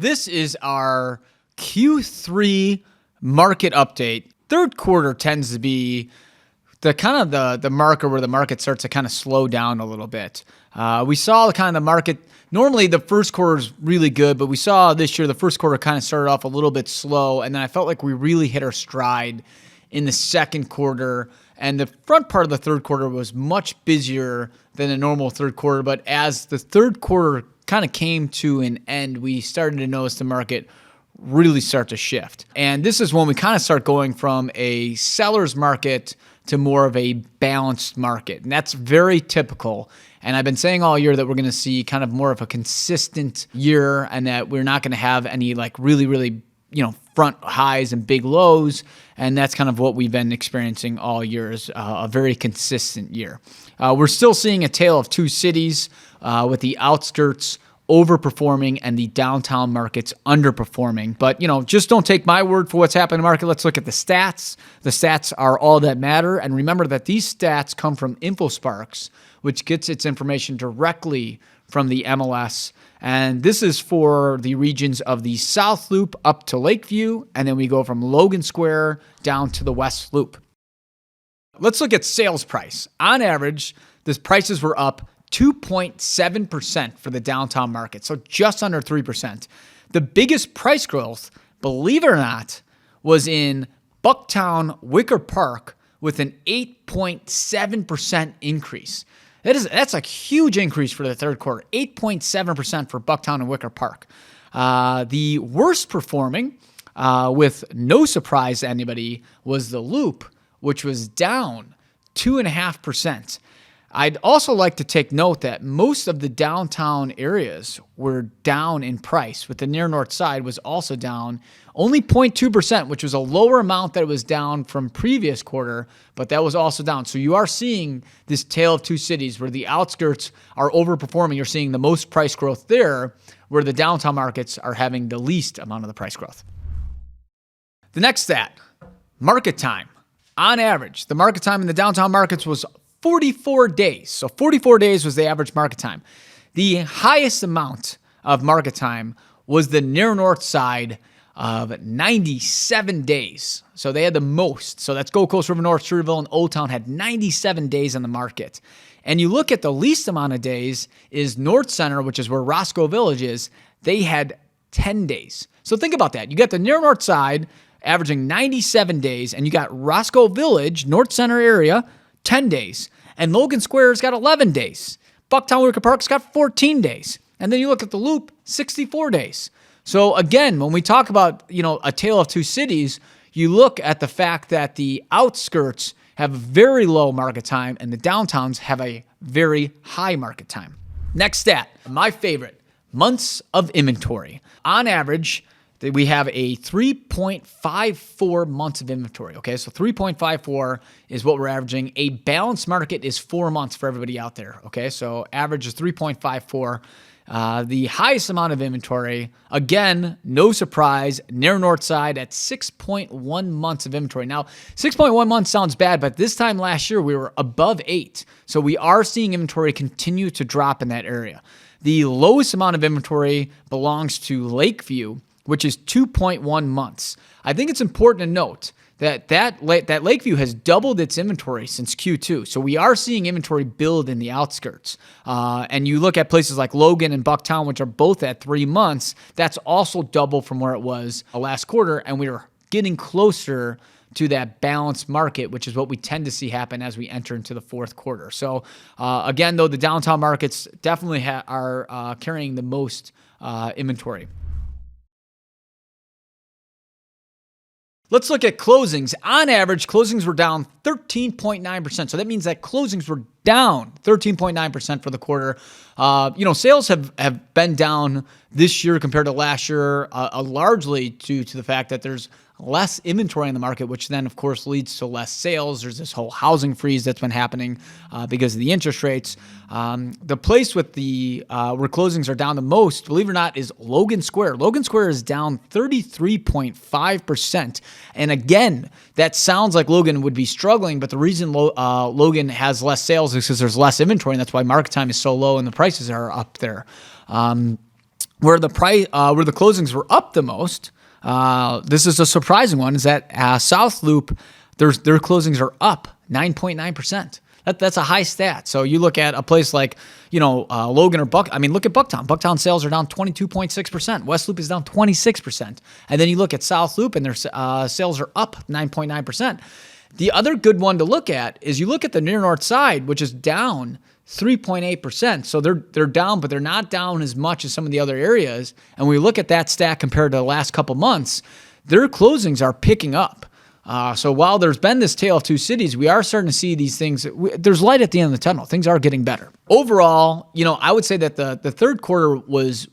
This is our Q3 market update. Third quarter tends to be the marker where the market starts to kind of slow down a little bit. We saw the market, normally the first quarter is really good, but we saw this year the first quarter kind of started off a little bit slow, and then I felt like we really hit our stride in the second quarter, and the front part of the third quarter was much busier than a normal third quarter, but as the third quarter kind of came to an end, we started to notice the market really start to shift. And this is when we kind of start going from a seller's market to more of a balanced market. And that's very typical. And I've been saying all year that we're going to see kind of more of a consistent year and that we're not going to have any really front highs and big lows. And that's kind of what we've been experiencing all year, is a very consistent year. We're still seeing a tale of two cities, with the outskirts overperforming and the downtown markets underperforming. But, just don't take my word for what's happening in the market. Let's look at the stats. The stats are all that matter. And remember that these stats come from InfoSparks, which gets its information directly from the MLS. And this is for the regions of the South Loop up to Lakeview, and then we go from Logan Square down to the West Loop. Let's look at sales price. On average, the prices were up 2.7% for the downtown market, so just under 3%. The biggest price growth, believe it or not, was in Bucktown Wicker Park with an 8.7% increase. That's a huge increase for the third quarter, 8.7% for Bucktown and Wicker Park. The worst performing, with no surprise to anybody, was the Loop, which was down 2.5%. I'd also like to take note that most of the downtown areas were down in price, with the near north side was also down only 0.2%, which was a lower amount that it was down from previous quarter, but that was also down. So you are seeing this tale of two cities where the outskirts are overperforming. You're seeing the most price growth there, where the downtown markets are having the least amount of the price growth. The next stat, market time. On average, the market time in the downtown markets was 44 days. So 44 days was the average market time. The highest amount of market time was the near north side of 97 days. So they had the most. So that's Gold Coast, River North, Streeterville, and Old Town had 97 days on the market. And you look at the least amount of days is North Center, which is where Roscoe Village is. They had 10 days. So think about that. You got the near north side averaging 97 days, and you got Roscoe Village, North Center area, 10 days. And Logan Square's got 11 days. Bucktown Wicker Park's got 14 days. And then you look at the Loop, 64 days. So again, when we talk about, a tale of two cities, you look at the fact that the outskirts have very low market time and the downtowns have a very high market time. Next stat, my favorite, months of inventory. On average, we have a 3.54 months of inventory. Okay, so 3.54 is what we're averaging. A balanced market is 4 months for everybody out there. Okay, so average is 3.54. The highest amount of inventory, again, no surprise, near north side at 6.1 months of inventory. Now, 6.1 months sounds bad, but this time last year we were above 8. So we are seeing inventory continue to drop in that area. The lowest amount of inventory belongs to Lakeview, which is 2.1 months. I think it's important to note that Lakeview has doubled its inventory since Q2. So we are seeing inventory build in the outskirts. And you look at places like Logan and Bucktown, which are both at 3 months, that's also double from where it was last quarter. And we are getting closer to that balanced market, which is what we tend to see happen as we enter into the fourth quarter. So again, though, the downtown markets definitely are carrying the most inventory. Let's look at closings. On average, closings were down 13.9%. So that means that closings were down 13.9% for the quarter. Sales have been down this year compared to last year, largely due to the fact that there's less inventory in the market, which then, of course, leads to less sales. There's this whole housing freeze that's been happening because of the interest rates. The place with the where closings are down the most, believe it or not, is Logan Square. Logan Square is down 33.5%. And again, that sounds like Logan would be struggling, but the reason Logan has less sales is because there's less inventory, and that's why market time is so low and the prices are up there. Where the closings were up the most, this is a surprising one, is that South Loop, their closings are up 9.9%. That's a high stat. So you look at a place like, Logan or look at Bucktown. Bucktown sales are down 22.6%. West Loop is down 26%. And then you look at South Loop and their sales are up 9.9%. The other good one to look at is you look at the near north side, which is down 3.8%. So they're down, but they're not down as much as some of the other areas. And when we look at that stat compared to the last couple months, their closings are picking up. So while there's been this tale of two cities, we are starting to see these things. There's light at the end of the tunnel. Things are getting better. Overall, I would say that the third quarter was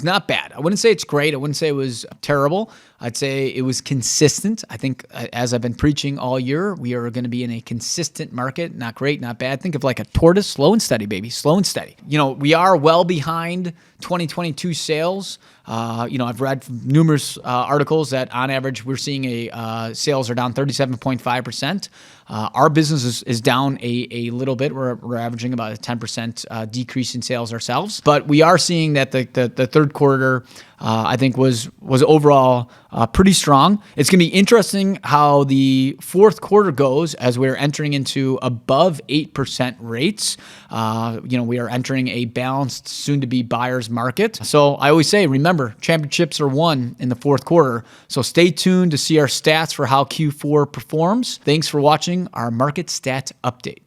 not bad. I wouldn't say it's great. I wouldn't say it was terrible. I'd say it was consistent. I think, as I've been preaching all year, we are going to be in a consistent market. Not great, not bad. Think of like a tortoise, slow and steady, baby, slow and steady. We are well behind 2022 sales. I've read numerous articles that on average we're seeing sales are down 37.5%. Our business is down a little bit. We're averaging about a 10% decrease in sales ourselves, but we are seeing that the third quarter I think was overall pretty strong. It's going to be interesting how the fourth quarter goes as we're entering into above 8% rates. We are entering a balanced, soon-to-be buyer's market. So I always say, remember, championships are won in the fourth quarter. So stay tuned to see our stats for how Q4 performs. Thanks for watching our market stat update.